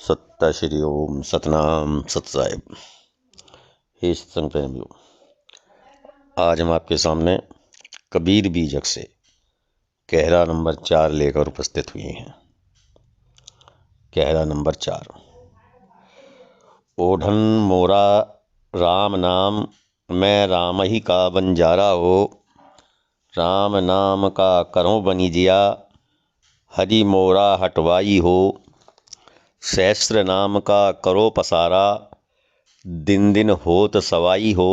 सत्ता श्री ओम सतनाम सत साहिब। हे सत्संग प्रेमियों, आज हम आपके सामने कबीर बीजक से कहरा नंबर 4 लेकर उपस्थित हुए हैं। कहरा नंबर 4। ओढ़न मोरा राम नाम, मैं राम ही का बंजारा हो। राम नाम का करो बनी जिया, हरि मोरा हटवाई हो। सहस्त्र नाम का करो पसारा, दिन दिन होत सवाई हो।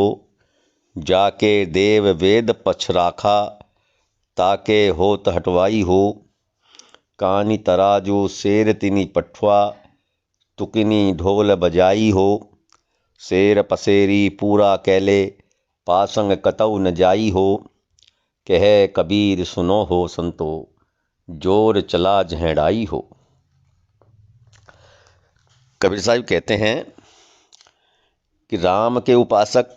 जाके देव वेद पछ राखा, ताके होत हटवाई हो। कानी तराजू शेर तिनी पठवा, तुकिनी ढोल बजाई हो। शेर पसेरी पूरा कैले, पासंग कतऊ न जाई हो। कह कबीर सुनो हो संतो, जोर चला झेड़ाई हो। कबीर साहब कहते हैं कि राम के उपासक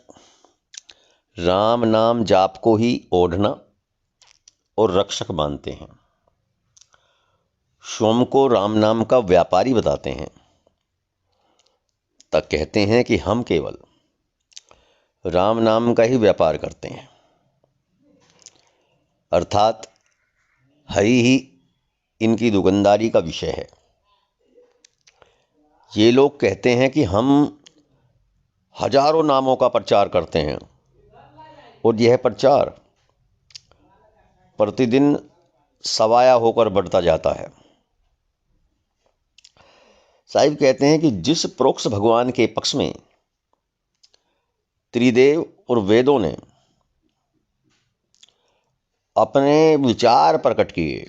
राम नाम जाप को ही ओढ़ना और रक्षक मानते हैं। स्वयं को राम नाम का व्यापारी बताते हैं। तब कहते हैं कि हम केवल राम नाम का ही व्यापार करते हैं, अर्थात हरि ही इनकी दुकानदारी का विषय है। ये लोग कहते हैं कि हम हजारों नामों का प्रचार करते हैं और यह प्रचार प्रतिदिन सवाया होकर बढ़ता जाता है। साहिब कहते हैं कि जिस प्रोक्ष भगवान के पक्ष में त्रिदेव और वेदों ने अपने विचार प्रकट किए,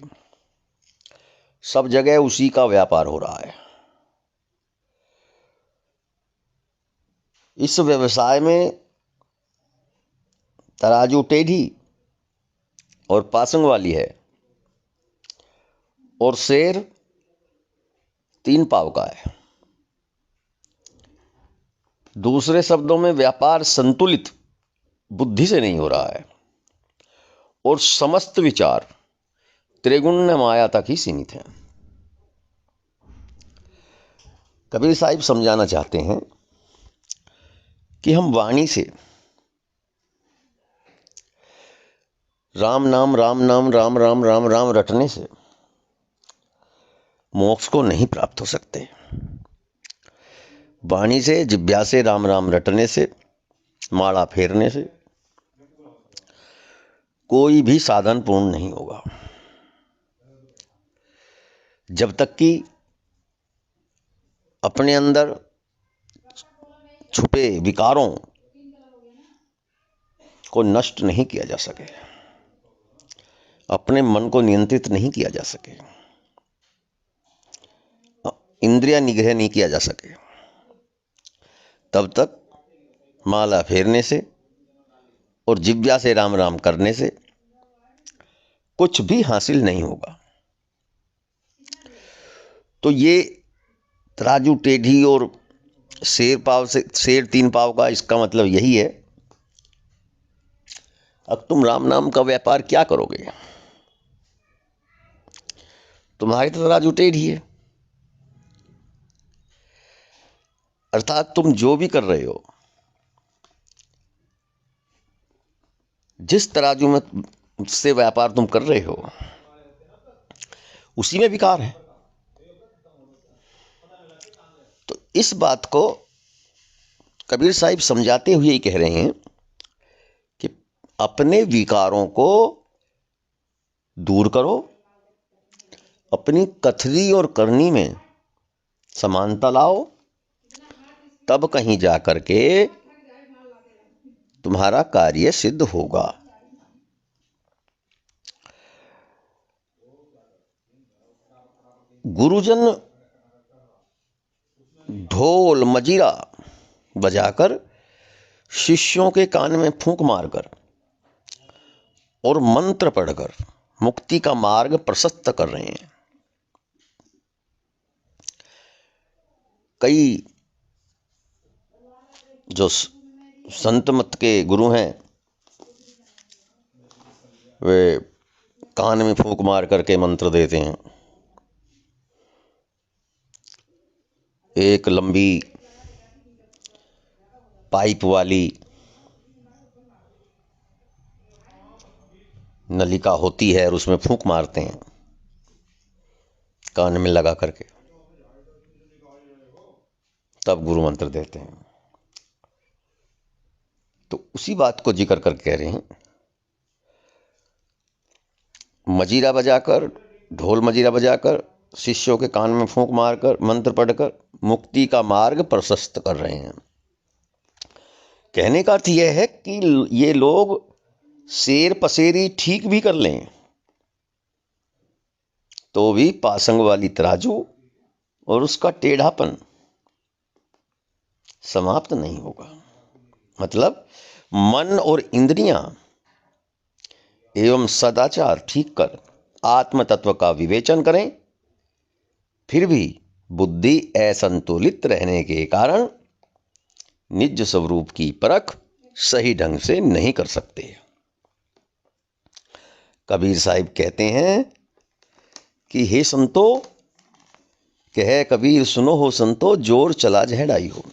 सब जगह उसी का व्यापार हो रहा है। इस व्यवसाय में तराजू टेढ़ी और पासंग वाली है और शेर 3 पाव का है। दूसरे शब्दों में व्यापार संतुलित बुद्धि से नहीं हो रहा है और समस्त विचार त्रिगुण माया तक ही सीमित हैं। कबीर साहिब समझाना चाहते हैं कि हम वाणी से राम नाम राम नाम राम राम राम राम रटने से मोक्ष को नहीं प्राप्त हो सकते। वाणी से जिह्वा से राम राम रटने से, माला फेरने से कोई भी साधन पूर्ण नहीं होगा, जब तक कि अपने अंदर छुपे विकारों को नष्ट नहीं किया जा सके, अपने मन को नियंत्रित नहीं किया जा सके, इंद्रिय निग्रह नहीं किया जा सके, तब तक माला फेरने से और जिह्वा से राम राम करने से कुछ भी हासिल नहीं होगा। तो ये तराजू टेढ़ी और शेर 3 पाव का, इसका मतलब यही है, अब तुम राम नाम का व्यापार क्या करोगे? तुम्हारी तो तराजू टेढ़ी है, अर्थात तुम जो भी कर रहे हो, जिस तराजू में से व्यापार तुम कर रहे हो, उसी में विकार है। तो इस बात को कबीर साहिब समझाते हुए ही कह रहे हैं कि अपने विकारों को दूर करो, अपनी कथनी और करनी में समानता लाओ, तब कहीं जाकर के तुम्हारा कार्य सिद्ध होगा। गुरुजन ढोल मजीरा बजाकर शिष्यों के कान में फूंक मारकर और मंत्र पढ़कर मुक्ति का मार्ग प्रशस्त कर रहे हैं। कई जो संत मत के गुरु हैं, वे कान में फूंक मार करके मंत्र देते हैं। एक लंबी पाइप वाली नलिका होती है और उसमें फूंक मारते हैं कान में लगा करके, तब गुरु मंत्र देते हैं। तो उसी बात को जिक्र कर कह रहे हैं, मजीरा बजाकर, ढोल मजीरा बजाकर शिष्यों के कान में फूंक मारकर मंत्र पढ़कर मुक्ति का मार्ग प्रशस्त कर रहे हैं। कहने का अर्थ यह है कि ये लोग शेर पसेरी ठीक भी कर लें तो भी पासंग वाली तराजू और उसका टेढ़ापन समाप्त नहीं होगा। मतलब मन और इंद्रियां एवं सदाचार ठीक कर आत्म तत्व का विवेचन करें, फिर भी बुद्धि असंतुलित रहने के कारण निज स्वरूप की परख सही ढंग से नहीं कर सकते। कबीर साहिब कहते हैं कि हे संतो, कहे कबीर सुनो हो संतो, जोर चला जहड़ाई हो।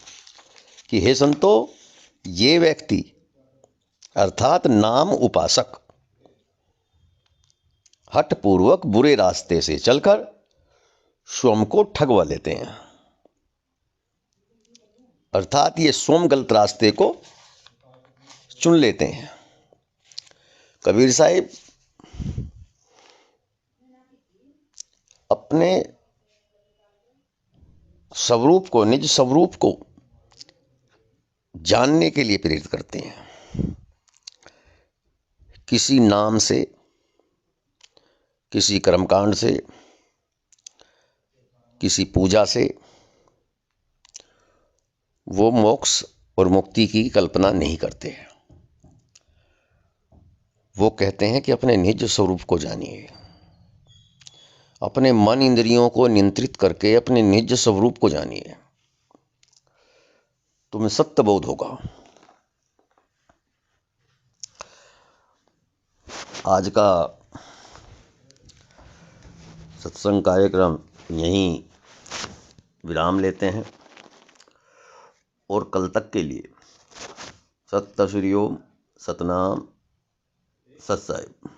कि हे संतो, ये व्यक्ति अर्थात नाम उपासक हठ पूर्वक बुरे रास्ते से चलकर स्वयं को ठगवा लेते हैं। अर्थात ये स्वयं गलत रास्ते को चुन लेते हैं। कबीर साहिब अपने स्वरूप को, निज स्वरूप को जानने के लिए प्रेरित करते हैं। किसी नाम से, किसी कर्मकांड से, किसी पूजा से वो मोक्ष और मुक्ति की कल्पना नहीं करते हैं। वो कहते हैं कि अपने निज स्वरूप को जानिए, अपने मन इंद्रियों को नियंत्रित करके अपने निज स्वरूप को जानिए, तुम्हें सत्य बोध होगा। आज का सत्संग कार्यक्रम यहीं विराम लेते हैं और कल तक के लिए सत श्री ओम, सतनाम, सत साहिब।